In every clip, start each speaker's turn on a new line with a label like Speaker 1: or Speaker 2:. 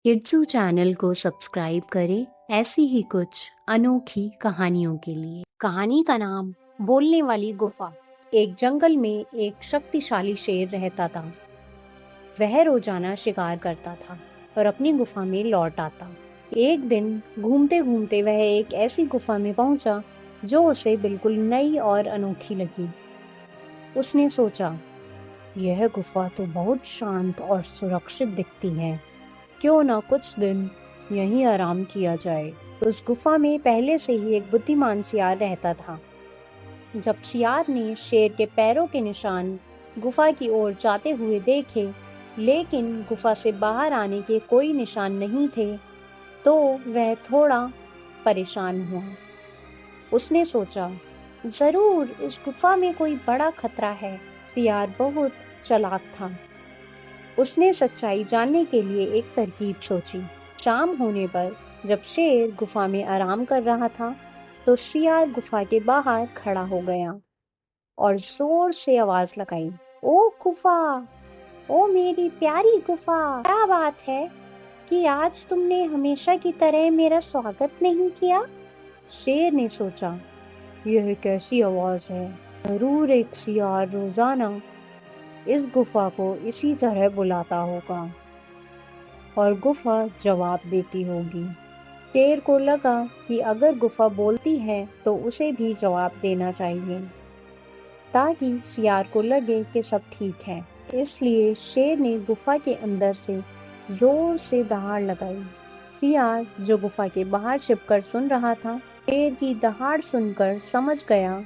Speaker 1: किड्सू channel को subscribe करें ऐसी ही कुछ अनोखी कहानियों के लिए। कहानी का नाम बोलने वाली गुफा। एक जंगल में एक शक्तिशाली शेर रहता था। वह रोजाना शिकार करता था और अपनी गुफा में लौट आता। एक दिन घूमते घूमते वह एक ऐसी गुफा में पहुंचा जो उसे बिल्कुल नई और अनोखी लगी। उसने सोचा, यह गुफा तो बहुत शांत और सुरक्षित दिखती है, क्यों ना कुछ दिन यहीं आराम किया जाए। उस गुफा में पहले से ही एक बुद्धिमान सियार रहता था। जब सियार ने शेर के पैरों के निशान गुफा की ओर जाते हुए देखे, लेकिन गुफा से बाहर आने के कोई निशान नहीं थे, तो वह थोड़ा परेशान हुआ। उसने सोचा, जरूर इस गुफा में कोई बड़ा खतरा है। सियार बहुत चालाक था। उसने सच्चाई जानने के लिए एक तरकीब सोची। शाम होने पर जब शेर गुफा में आराम कर रहा था, तो सियार गुफा के बाहर खड़ा हो गया और जोर से आवाज लगाई, ओ गुफा, ओ मेरी प्यारी गुफा, क्या बात है कि आज तुमने हमेशा की तरह मेरा स्वागत नहीं किया? शेर ने सोचा, यह कैसी आवाज है? जरूर एक सियार रोजाना इस गुफा को इसी तरह बुलाता होगा और गुफा जवाब देती होगी। शेर को लगा कि अगर गुफा बोलती है तो उसे भी जवाब देना चाहिए, ताकि सियार को लगे कि सब ठीक है। इसलिए शेर ने गुफा के अंदर से जोर से दहाड़ लगाई। सियार, जो गुफा के बाहर छिपकर सुन रहा था, शेर की दहाड़ सुनकर समझ गया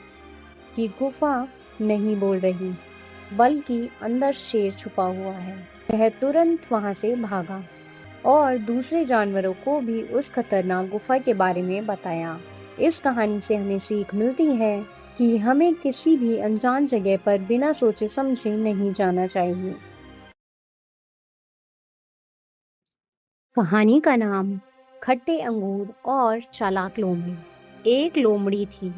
Speaker 1: कि गुफा नहीं बोल रही, बल्कि अंदर शेर छुपा हुआ है। वह तुरंत वहां से भागा और दूसरे जानवरों को भी उस खतरनाक गुफा के बारे में बताया। इस कहानी से हमें सीख मिलती है कि हमें किसी भी अनजान जगह पर बिना सोचे समझे नहीं जाना चाहिए। कहानी का नाम खट्टे अंगूर और चालाक लोमड़ी। एक लोमड़ी थी।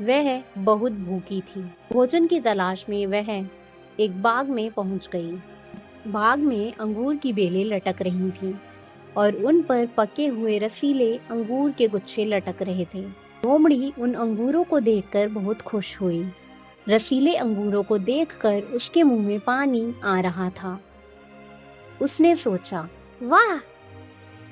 Speaker 1: वह बहुत भूखी थी। भोजन की तलाश में वह एक बाग में पहुंच गई। बाग में अंगूर की बेलें लटक रही थीं और उन पर पके हुए रसीले अंगूर के गुच्छे लटक रहे थे। लोमड़ी उन अंगूरों को देखकर बहुत खुश हुई। रसीले अंगूरों को देखकर उसके मुंह में पानी आ रहा था। उसने सोचा, वाह,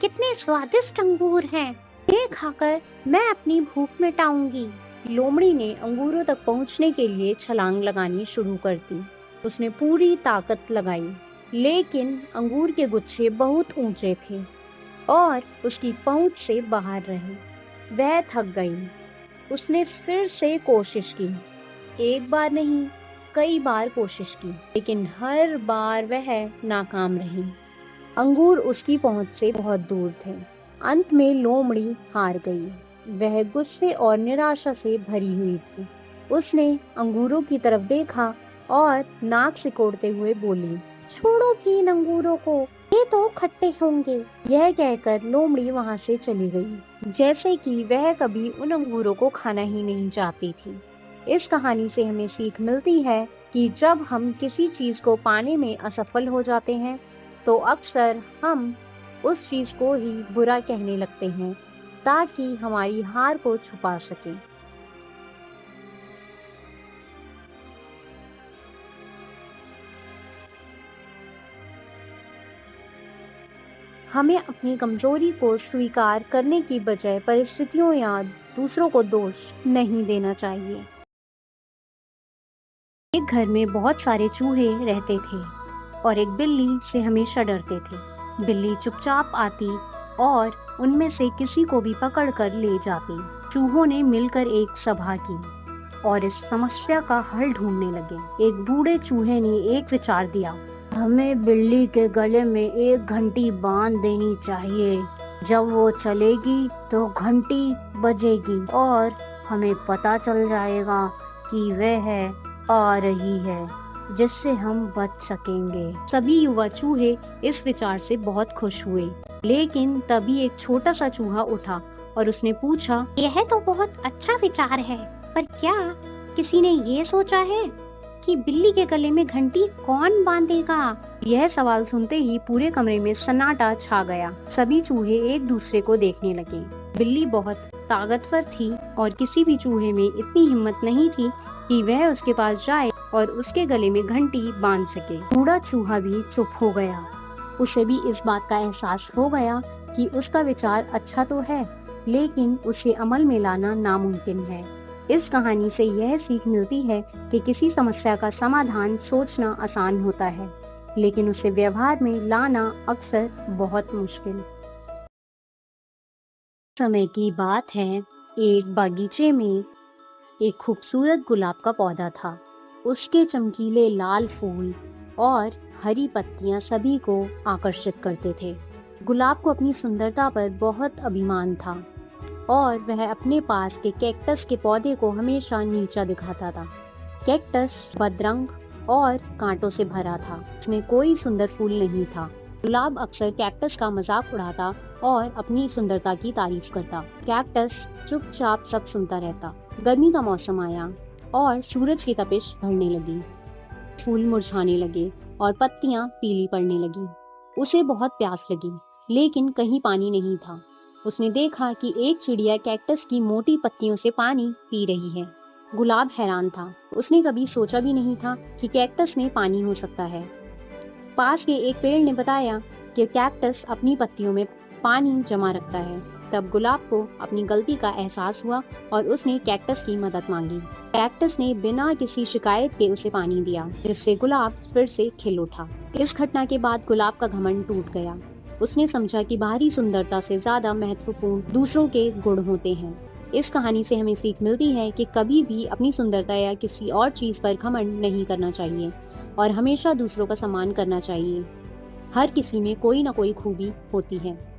Speaker 1: कितने स्वादिष्ट अंगूर हैं! इन्हें खाकर मैं अपनी भूख मिटाऊंगी। लोमड़ी ने अंगूरों तक पहुंचने के लिए छलांग लगानी शुरू कर दी। उसने पूरी ताकत लगाई, लेकिन अंगूर के गुच्छे बहुत ऊंचे थे और उसकी पहुंच से बाहर रहे। वह थक गई। उसने फिर से कोशिश की। एक बार नहीं, कई बार कोशिश की, लेकिन हर बार वह नाकाम रही। अंगूर उसकी पहुंच से बहुत दूर थे। अंत में लोमड़ी हार गई। वह गुस्से और निराशा से भरी हुई थी। उसने अंगूरों की तरफ देखा और नाक सिकोड़ते हुए बोली, छोड़ो भी इन अंगूरों को, ये तो खट्टे होंगे। यह कहकर लोमड़ी वहां से चली गई, जैसे कि वह कभी उन अंगूरों को खाना ही नहीं चाहती थी। इस कहानी से हमें सीख मिलती है कि जब हम किसी चीज को पाने में असफल हो जाते हैं, तो अक्सर हम उस चीज को ही बुरा कहने लगते हैं, ताकि हमारी हार को छुपा सके। हमें अपनी कमजोरी को स्वीकार करने की बजाय परिस्थितियों या दूसरों को दोष नहीं देना चाहिए। एक घर में बहुत सारे चूहे रहते थे और एक बिल्ली से हमेशा डरते थे। बिल्ली चुपचाप आती और उनमें से किसी को भी पकड़कर ले जाती। चूहों ने मिलकर एक सभा की और इस समस्या का हल ढूंढने लगे। एक बूढ़े चूहे ने एक विचार दिया, हमें बिल्ली के गले में एक घंटी बांध देनी चाहिए। जब वो चलेगी तो घंटी बजेगी और हमें पता चल जाएगा कि वह आ रही है, जिससे हम बच सकेंगे। सभी युवा चूहे इस विचार से बहुत खुश हुए, लेकिन तभी एक छोटा सा चूहा उठा और उसने पूछा, यह तो बहुत अच्छा विचार है, पर क्या किसी ने ये सोचा है कि बिल्ली के गले में घंटी कौन बांधेगा? यह सवाल सुनते ही पूरे कमरे में सन्नाटा छा गया। सभी चूहे एक दूसरे को देखने लगे। बिल्ली बहुत ताकतवर थी और किसी भी चूहे में इतनी हिम्मत नहीं थी कि वह उसके पास जाए और उसके गले में घंटी बांध सके। बूढ़ा चूहा भी चुप हो गया। उसे भी इस बात का एहसास हो गया कि उसका विचार अच्छा तो है, लेकिन उसे अमल में लाना नामुमकिन है। इस कहानी से यह सीख मिलती है कि किसी समस्या का समाधान सोचना आसान होता है, लेकिन उसे व्यवहार में लाना अक्सर बहुत मुश्किल। समय की बात है, एक बागीचे में एक खूबसूरत गुलाब का पौधा था। उसके चमकीले लाल फूल और हरी पत्तियां सभी को आकर्षित करते थे। गुलाब को अपनी सुंदरता पर बहुत अभिमान था और वह अपने पास के कैक्टस के पौधे को हमेशा नीचा दिखाता था। कैक्टस बदरंग और कांटों से भरा था, उसमें कोई सुंदर फूल नहीं था। गुलाब अक्सर कैक्टस का मजाक उड़ाता और अपनी सुंदरता की तारीफ करता। कैक्टस चुपचाप सब सुनता रहता। गर्मी का मौसम आया और सूरज की तपिश बढ़ने लगी। फूल मुरझाने लगे और पत्तियां पीली पड़ने लगी। उसे बहुत प्यास लगी, लेकिन कहीं पानी नहीं था। उसने देखा कि एक चिड़िया कैक्टस की मोटी पत्तियों से पानी पी रही है। गुलाब हैरान था। उसने कभी सोचा भी नहीं था कि कैक्टस में पानी हो सकता है। पास के एक पेड़ ने बताया कि कैक्टस अपनी पत्तियों में पानी जमा रखता है। तब गुलाब को अपनी गलती का एहसास हुआ और उसने कैक्टस की मदद मांगी। कैक्टस ने बिना किसी शिकायत के उसे पानी दिया, जिससे गुलाब फिर से खिल उठा। इस घटना के बाद गुलाब का घमंड टूट गया। उसने समझा कि बाहरी सुंदरता से ज्यादा महत्वपूर्ण दूसरों के गुण होते हैं। इस कहानी से हमें सीख मिलती है कि कभी भी अपनी सुंदरता या किसी और चीज पर घमंड नहीं करना चाहिए और हमेशा दूसरों का सम्मान करना चाहिए। हर किसी में कोई ना कोई खूबी होती है।